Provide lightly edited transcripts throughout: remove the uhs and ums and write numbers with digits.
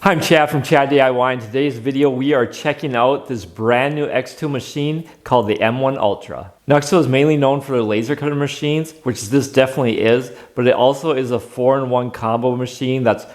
Hi, I'm Chad from Chad DIY. In today's video, we are checking out this brand new xTool machine called the M1 Ultra. Now, xTool is mainly known for their laser cutter machines, which this definitely is, but it also is a 4-in-1 combo machine that's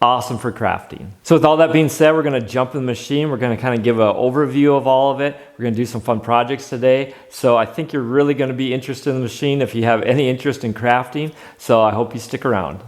awesome for crafting. So with all that being said, we're going to jump in the machine. We're going to kind of give an overview of all of it. We're going to do some fun projects today. So I think you're really going to be interested in the machine if you have any interest in crafting. So I hope you stick around.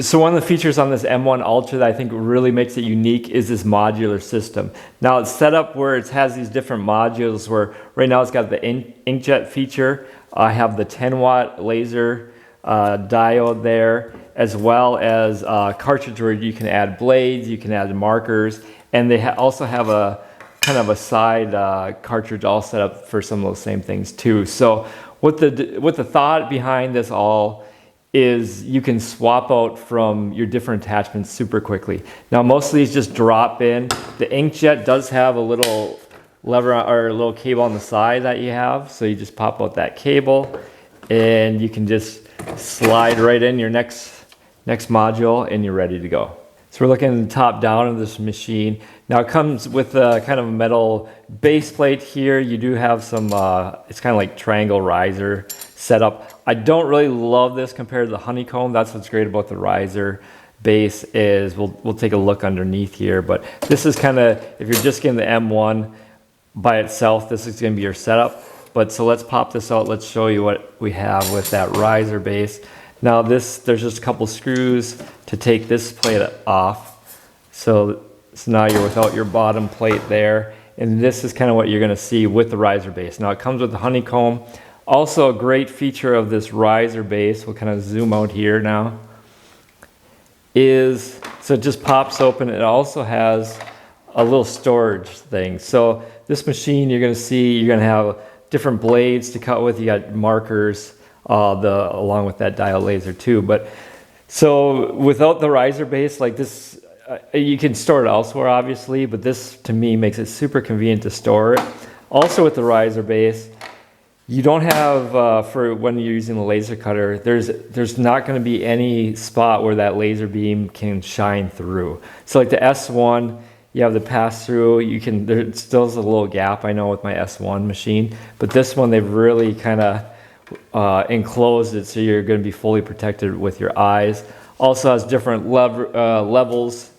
So one of the features on this M1 Ultra that I think really makes it unique is this modular system. Now it's set up where it has these different modules where right now it's got the Inkjet feature. I have the 10-watt laser diode there, as well as cartridge where you can add blades, you can add markers, and they also have a kind of a side cartridge all set up for some of those same things too. So what the thought behind this all is you can swap out from your different attachments super quickly. Now most of these just drop in. The Inkjet does have a little lever or a little cable on the side that you have, so you just pop out that cable and you can just slide right in your next module and you're ready to go. So we're looking top down of this machine. Now it comes with a kind of a metal base plate here. You do have some, it's kind of like triangle riser setup. I don't really love this compared to the honeycomb. That's what's great about the riser base is we'll take a look underneath here. But this is kind of, if you're just getting the M1 by itself, this is going to be your setup. But so let's pop this out. Let's show you what we have with that riser base. Now there's just a couple screws to take this plate off. So now you're without your bottom plate there. And this is kind of what you're going to see with the riser base. Now it comes with the honeycomb. Also a great feature of this riser base, we'll kind of zoom out here now, is so it just pops open. It also has a little storage thing. So this machine you're going to see, you're going to have different blades to cut with. You got markers along with that diode laser too. But so without the riser base like this, you can store it elsewhere obviously, but this to me makes it super convenient to store it. Also with the riser base, you don't have, for when you're using the laser cutter, there's not going to be any spot where that laser beam can shine through. So like the S1, you have the pass through, there still is a little gap I know with my S1 machine, but this one they've really kind of enclosed it so you're going to be fully protected with your eyes. Also has different levels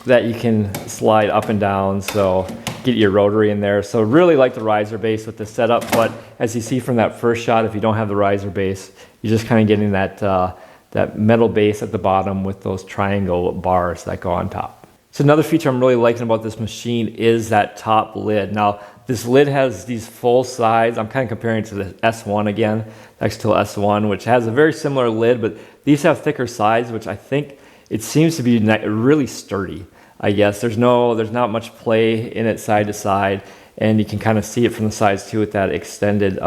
that you can slide up and down, so get your rotary in there. So really like the riser base with the setup, but as you see from that first shot, if you don't have the riser base, you're just kind of getting that metal base at the bottom with those triangle bars that go on top. So another feature I'm really liking about this machine is that top lid. Now this lid has these full sides. I'm kind of comparing it to the S1 again, xTool S1, which has a very similar lid, but these have thicker sides, which I think it seems to be really sturdy. I guess there's not much play in it side to side, and you can kind of see it from the sides too with that extended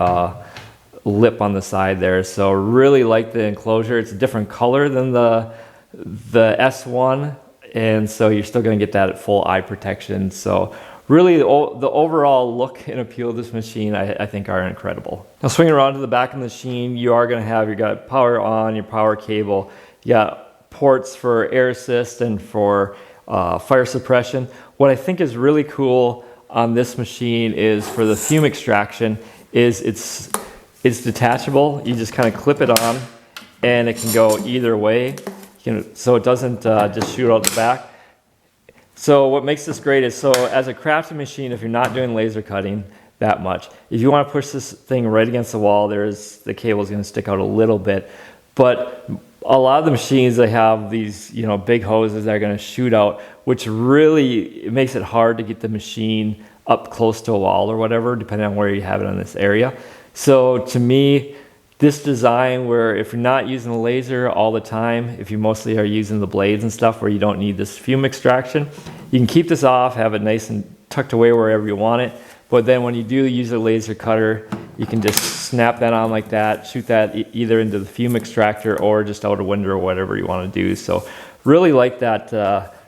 lip on the side there. So really like the enclosure. It's a different color than the S1, and so you're still going to get that full eye protection. So really the overall look and appeal of this machine I think are incredible. Now swinging around to the back of the machine, you got power on, your power cable, you got ports for air assist and for fire suppression. What I think is really cool on this machine is for the fume extraction is it's detachable. You just kind of clip it on and it can go either way, so it doesn't just shoot out the back. So what makes this great is, so as a crafting machine, if you're not doing laser cutting that much, if you want to push this thing right against the wall, the cable is going to stick out a little bit. But a lot of the machines, they have these, big hoses that are going to shoot out, which really makes it hard to get the machine up close to a wall or whatever, depending on where you have it in this area. So to me, this design where if you're not using the laser all the time, if you mostly are using the blades and stuff where you don't need this fume extraction, you can keep this off, have it nice and tucked away wherever you want it. But then when you do use a laser cutter, you can just snap that on like that, shoot that either into the fume extractor or just out a window or whatever you want to do. So really like that,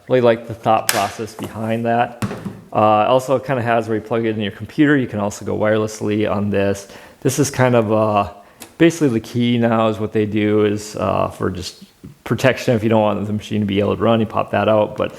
really like the thought process behind that. Also kind of has where you plug it in your computer. You can also go wirelessly on this. This is kind of basically the key now is what they do is for just protection if you don't want the machine to be able to run. You pop that out, but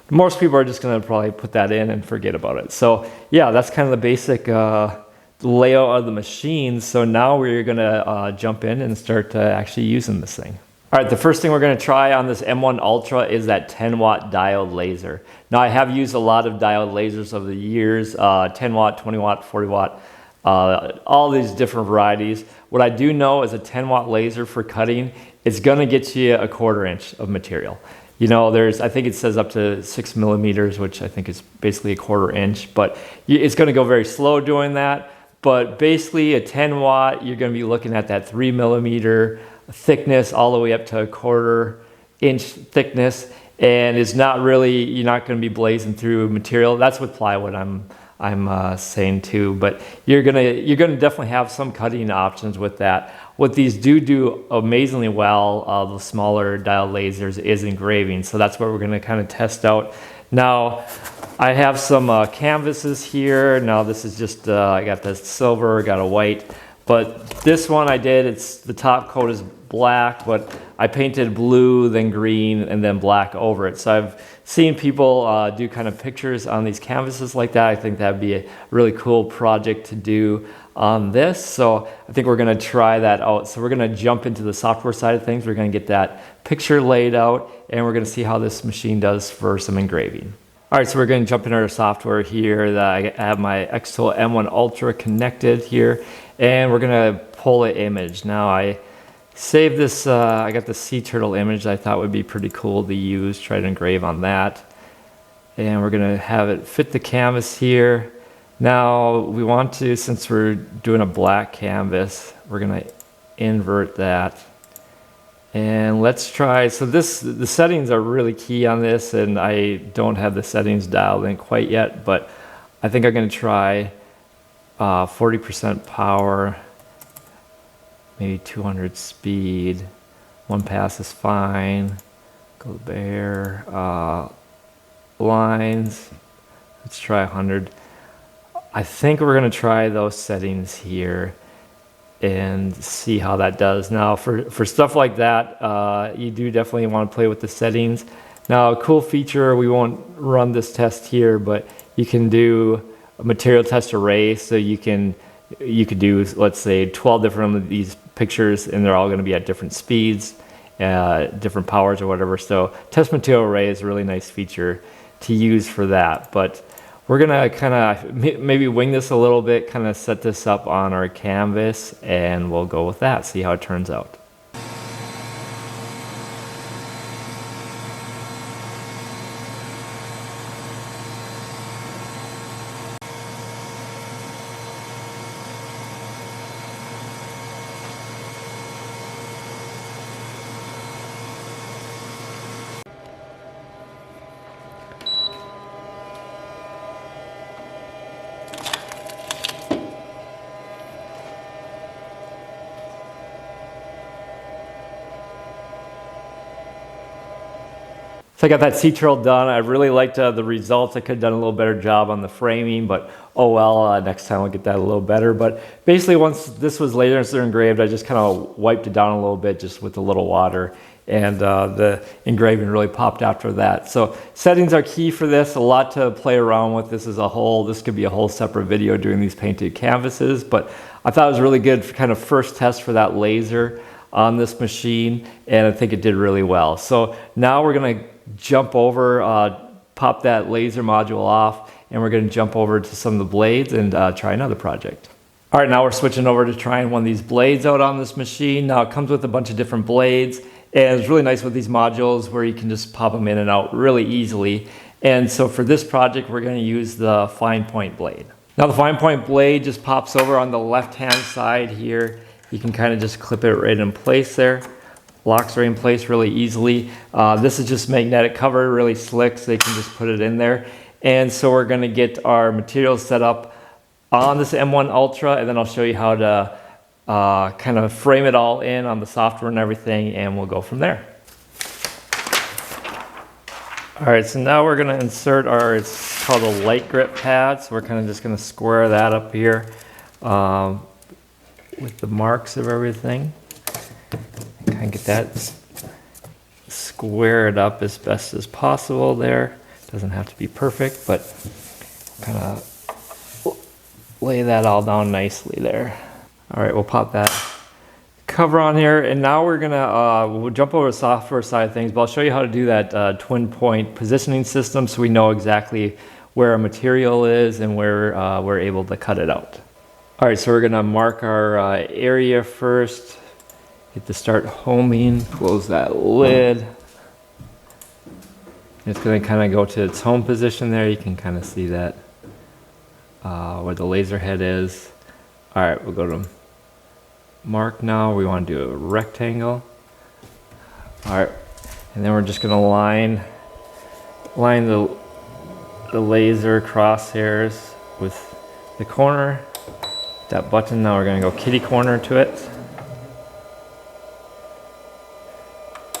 most people are just going to probably put that in and forget about it. So yeah, that's kind of the basic layout of the machine. So now we're going to jump in and start actually using this thing. All right, the first thing we're going to try on this M1 Ultra is that 10 watt diode laser. Now I have used a lot of diode lasers over the years, 10 watt, 20 watt, 40 watt, all these different varieties. What I do know is a 10 watt laser for cutting is going to get you a 1/4 inch of material. You know, I think it says up to 6 millimeters, which I think is basically a 1/4 inch, but it's going to go very slow doing that. But basically a 10 watt, you're going to be looking at that 3 millimeter thickness all the way up to a 1/4 inch thickness, and it's not really, you're not going to be blazing through material. That's with plywood I'm saying too, but you're gonna definitely have some cutting options with that. What these do amazingly well, the smaller diode lasers, is engraving. So that's what we're gonna kind of test out. Now, I have some canvases here. Now this is just, I got the silver, got a white, but this one I did, the top coat is black, but I painted blue, then green, and then black over it. So I've seen people do kind of pictures on these canvases like that. I think that'd be a really cool project to do on this. So I think we're gonna try that out. So we're gonna jump into the software side of things. We're gonna get that picture laid out, and we're gonna see how this machine does for some engraving. All right, so we're gonna jump into our software here. I have my xTool M1 Ultra connected here, and we're gonna pull an image. Now I saved this, I got the sea turtle image I thought would be pretty cool to use, try to engrave on that. And we're gonna have it fit the canvas here. Now we want to, since we're doing a black canvas, we're gonna invert that. And let's try, so the settings are really key on this, and I don't have the settings dialed in quite yet, but I think I'm gonna try 40% power, maybe 200 speed, 1 pass is fine, go bare, lines, let's try 100. I think we're gonna try those settings here and see how that does. Now for stuff like that, you do definitely want to play with the settings. Now a cool feature, we won't run this test here, but you can do a material test array, so you could do, let's say, 12 different of these pictures, and they're all going to be at different speeds, different powers or whatever. So test material array is a really nice feature to use for that. But we're gonna kind of maybe wing this a little bit, kind of set this up on our canvas, and we'll go with that, see how it turns out. So I got that sea turtle done. I really liked the results. I could have done a little better job on the framing, but oh well, next time I'll get that a little better. But basically once this was laser engraved, I just kind of wiped it down a little bit just with a little water, and the engraving really popped after that. So settings are key for this, a lot to play around with. This could be a whole separate video doing these painted canvases, but I thought it was really good for kind of first test for that laser on this machine, and I think it did really well. So now we're gonna jump over, pop that laser module off, and we're going to jump over to some of the blades and try another project. All right, now we're switching over to trying one of these blades out on this machine. Now it comes with a bunch of different blades, and it's really nice with these modules where you can just pop them in and out really easily. And so for this project, we're going to use the fine point blade. Now the fine point blade just pops over on the left-hand side here. You can kind of just clip it right in place there. Locks are in place really easily. This is just magnetic cover, really slick, so they can just put it in there. And so we're gonna get our materials set up on this M1 Ultra, and then I'll show you how to kind of frame it all in on the software and everything, and we'll go from there. All right, so now we're gonna insert it's called a light grip pad. So we're kind of just gonna square that up here with the marks of everything. Kind of get that square it up as best as possible there. Doesn't have to be perfect, but kind of lay that all down nicely there. All right, we'll pop that cover on here, and now we're gonna we'll jump over the software side of things, but I'll show you how to do that twin point positioning system so we know exactly where our material is and where we're able to cut it out. All right, so we're gonna mark our area first. Hit the start homing, close that lid. It's gonna kind of go to its home position there. You can kind of see that where the laser head is. All right, we'll go to mark now. We want to do a rectangle. All right, and then we're just gonna line the laser crosshairs with the corner. That button, now we're gonna go kitty corner to it.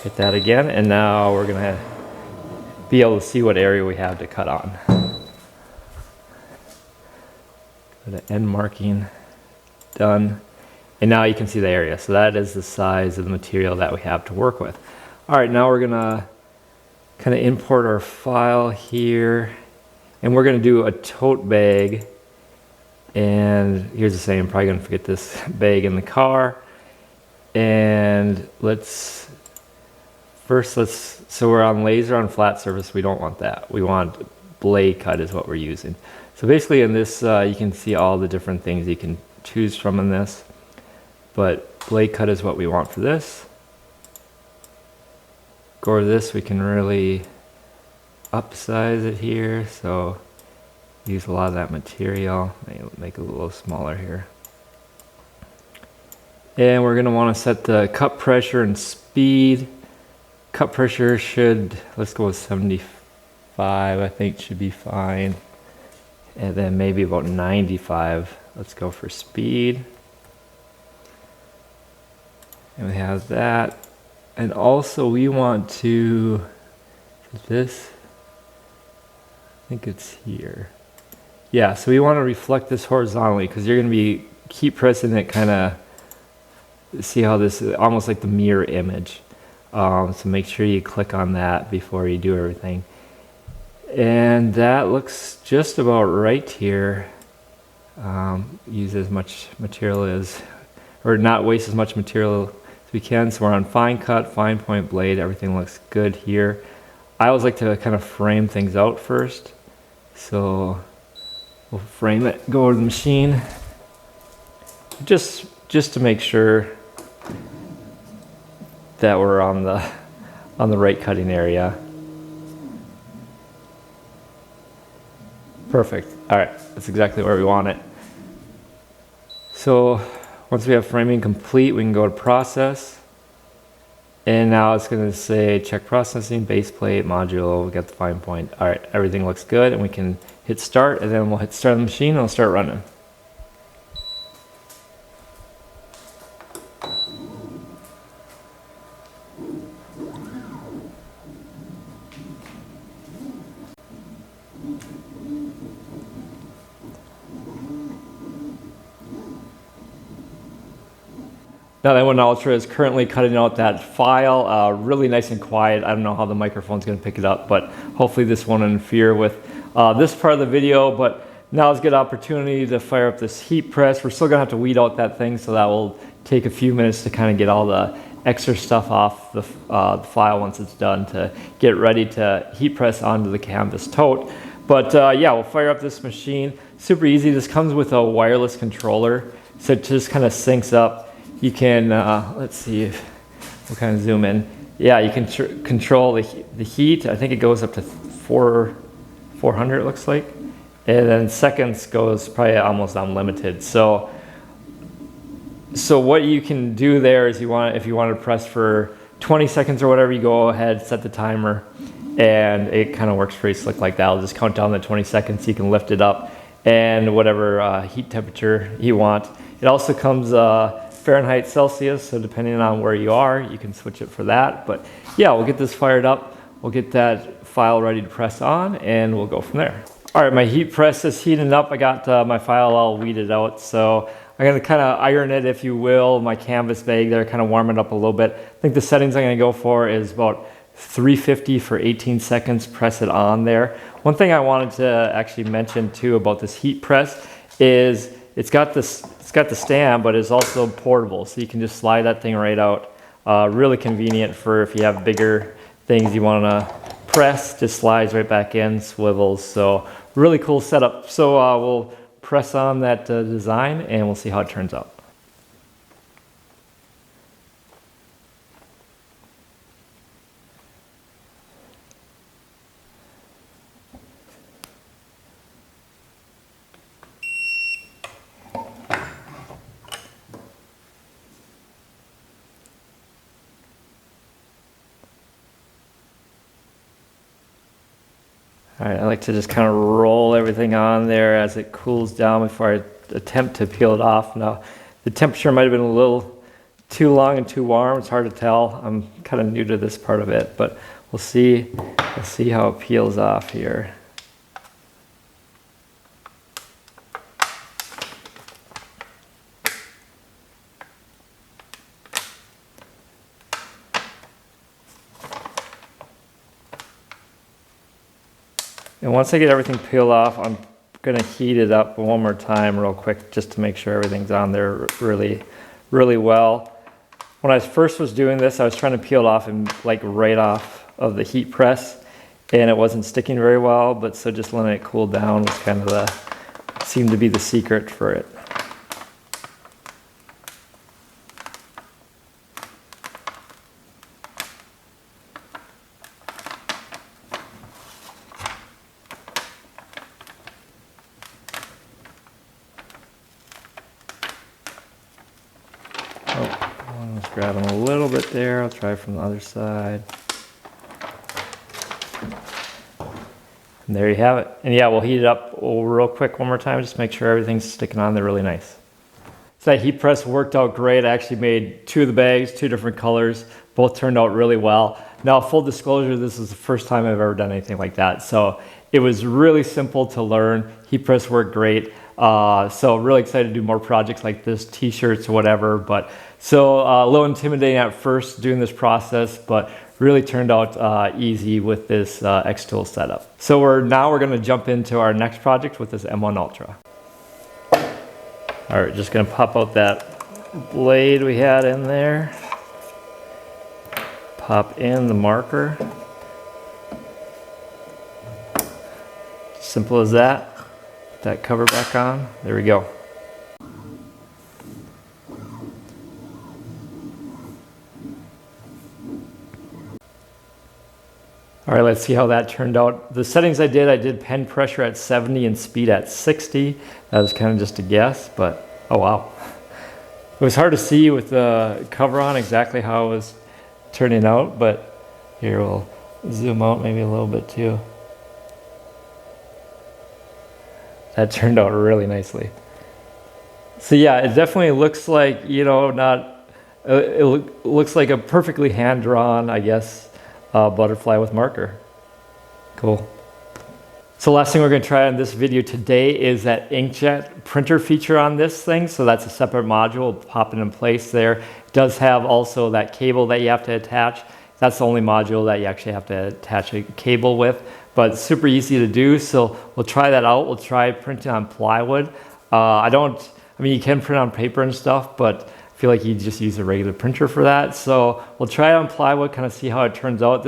Hit that again, and now we're gonna be able to see what area we have to cut on. Go to end marking, done. And now you can see the area. So that is the size of the material that we have to work with. All right, now we're gonna kind of import our file here, and we're gonna do a tote bag. And here's the same, I'm probably gonna forget this bag in the car. And so we're on laser on flat surface, we don't want that. We want blade cut is what we're using. So basically in this, you can see all the different things you can choose from in this. But blade cut is what we want for this. Go to this, we can really upsize it here. So use a lot of that material. Make it a little smaller here. And we're gonna wanna set the cut pressure and speed. Cut pressure should, let's go with 75, I think should be fine. And then maybe about 95. Let's go for speed. And we have that. And also we want to, this, I think it's here. Yeah, so we want to reflect this horizontally because you're going to keep pressing it, kind of see how this is almost like the mirror image. So make sure you click on that before you do everything. And that looks just about right here. Use as much material or not waste as much material as we can. So we're on fine cut, fine point blade. Everything looks good here. I always like to kind of frame things out first. So we'll frame it, go to the machine. Just to make sure that we're on the right cutting area. Perfect. All right, that's exactly where we want it. So once we have framing complete, we can go to process. And now it's going to say check processing, base plate, module, we got the fine point. All right, everything looks good, and we can hit start, and then we'll hit start on the machine, and it'll start running. Now that one Ultra is currently cutting out that file, really nice and quiet. I don't know how the microphone's going to pick it up, but hopefully this won't interfere with this part of the video. But now is a good opportunity to fire up this heat press. We're still going to have to weed out that thing, so that will take a few minutes to kind of get all the extra stuff off the file once it's done to get ready to heat press onto the canvas tote. But yeah, we'll fire up this machine. Super easy. This comes with a wireless controller, so it just kind of syncs up. You can, let's see if we'll kind of zoom in. Yeah, you can control the heat. I think it goes up to 400, it looks like. And then seconds goes probably almost unlimited. So what you can do there is if you want to press for 20 seconds or whatever, you go ahead, set the timer, and it kind of works pretty slick like that. I'll just count down the 20 seconds. You can lift it up and whatever heat temperature you want. It also comes Fahrenheit, Celsius, so depending on where you are, you can switch it for that. But yeah, we'll get this fired up. We'll get that file ready to press on, and we'll go from there. All right, my heat press is heating up. I got my file all weeded out, so I'm gonna kind of iron it, if you will, my canvas bag there, kind of warm it up a little bit. I think the settings I'm gonna go for is about 350 for 18 seconds, press it on there. One thing I wanted to actually mention too about this heat press is it's got the stand, but it's also portable, so you can just slide that thing right out. Really convenient for if you have bigger things you want to press, just slides right back in, swivels. So really cool setup. So we'll press on that design and we'll see how it turns out. All right, I like to just kind of roll everything on there as it cools down before I attempt to peel it off. Now, the temperature might have been a little too long and too warm. It's hard to tell. I'm kind of new to this part of it, but we'll see how it peels off here. And once I get everything peeled off, I'm going to heat it up one more time real quick just to make sure everything's on there really, really well. When I first was doing this, I was trying to peel it off and like right off of the heat press, and it wasn't sticking very well, but so just letting it cool down was kind of seemed to be the secret for it. Let's grab them a little bit there. I'll try from the other side. And there you have it. And yeah, we'll heat it up real quick one more time, just make sure everything's sticking on there really nice. So that heat press worked out great. I actually made 2 of the bags, 2 different colors. Both turned out really well. Now, full disclosure, this is the first time I've ever done anything like that. So it was really simple to learn. Heat press worked great. So really excited to do more projects like this, t-shirts or whatever. But so a little intimidating at first doing this process, but really turned out easy with this xTool setup. So we're going to jump into our next project with this M1 Ultra. All right, just going to pop out that blade we had in there. Pop in the marker. Simple as that. Put that cover back on. There we go. All right, let's see how that turned out. The settings I did pen pressure at 70 and speed at 60. That was kind of just a guess, but oh wow. It was hard to see with the cover on exactly how it was turning out, but here we'll zoom out maybe a little bit too. That turned out really nicely. So yeah, it definitely looks like, you know, it looks like a perfectly hand-drawn, I guess, butterfly with marker. Cool. So last thing we're going to try on this video today is that Inkjet printer feature on this thing. So that's a separate module, pop it in place there. It does have also that cable that you have to attach. That's the only module that you actually have to attach a cable with, but it's super easy to do. So we'll try that out. We'll try printing on plywood. I mean, you can print on paper and stuff, but I feel like you just use a regular printer for that. So we'll try it on plywood, kind of see how it turns out.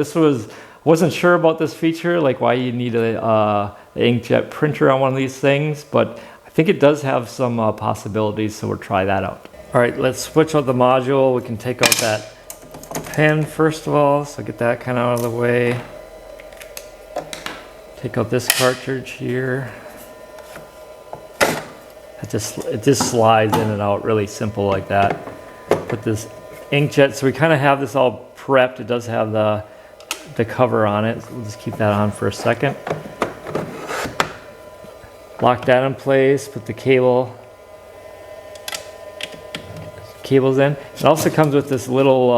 Wasn't sure about this feature, like why you need a Inkjet printer on one of these things, but I think it does have some possibilities, so we'll try that out. All right, let's switch out the module. We can take out that pen first of all, so get that kind of out of the way. Take out this cartridge here. It just slides in and out really simple like that. Put this Inkjet, so we kind of have this all prepped. It does have the cover on it. So we'll just keep that on for a second. Lock that in place, put the cables in. It also comes with this little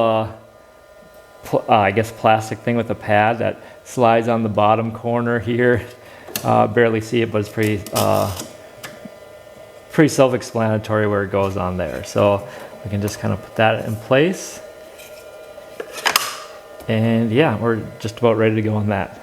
I guess plastic thing with a pad that slides on the bottom corner here. Barely see it, but it's pretty self-explanatory where it goes on there. So we can just kind of put that in place. And yeah, we're just about ready to go on that.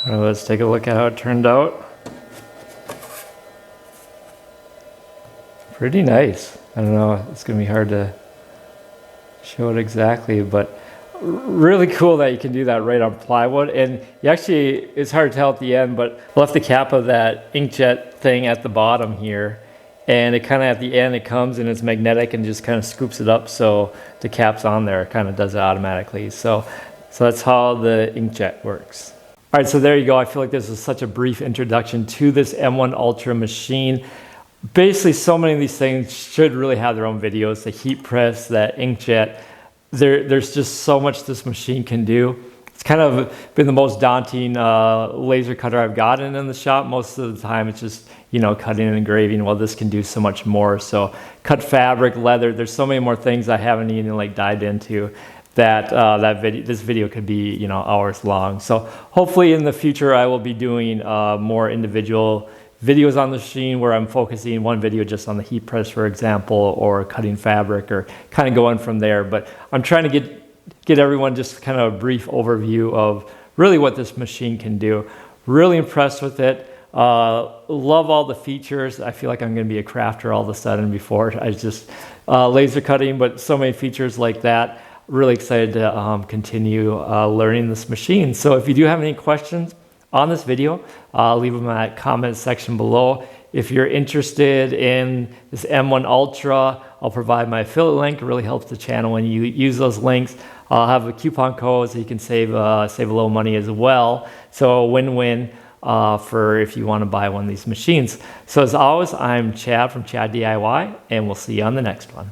Let's take a look at how it turned out. Pretty nice. I don't know, it's gonna be hard to show it exactly, but really cool that you can do that right on plywood. And you actually, it's hard to tell at the end, but left the cap of that inkjet thing at the bottom here. And it kind of at the end, it comes and it's magnetic and just kind of scoops it up. So the cap's on there, it kind of does it automatically. So that's how the inkjet works. All right, so there you go. I feel like this is such a brief introduction to this M1 Ultra machine. Basically, so many of these things should really have their own videos. The heat press, that inkjet, there's just so much this machine can do. It's kind of been the most daunting laser cutter I've gotten in the shop. Most of the time it's just, you know, cutting and engraving. Well, this can do so much more. So cut fabric, leather, there's so many more things I haven't even like dived into that this video could be, you know, hours long. So hopefully in the future I will be doing more individual videos on the machine where I'm focusing one video just on the heat press, for example, or cutting fabric, or kind of going from there. But I'm trying to get everyone just kind of a brief overview of really what this machine can do. Really impressed with it. Love all the features. I feel like I'm going to be a crafter all of a sudden. Before I was just laser cutting, but so many features like that. Really excited to continue learning this machine. So if you do have any questions on this video, leave them in that comment section below. If you're interested in this M1 Ultra, I'll provide my affiliate link. It really helps the channel when you use those links. I'll have a coupon code so you can save a little money as well. So win-win for if you want to buy one of these machines. So as always, I'm Chad from Chad DIY, and we'll see you on the next one.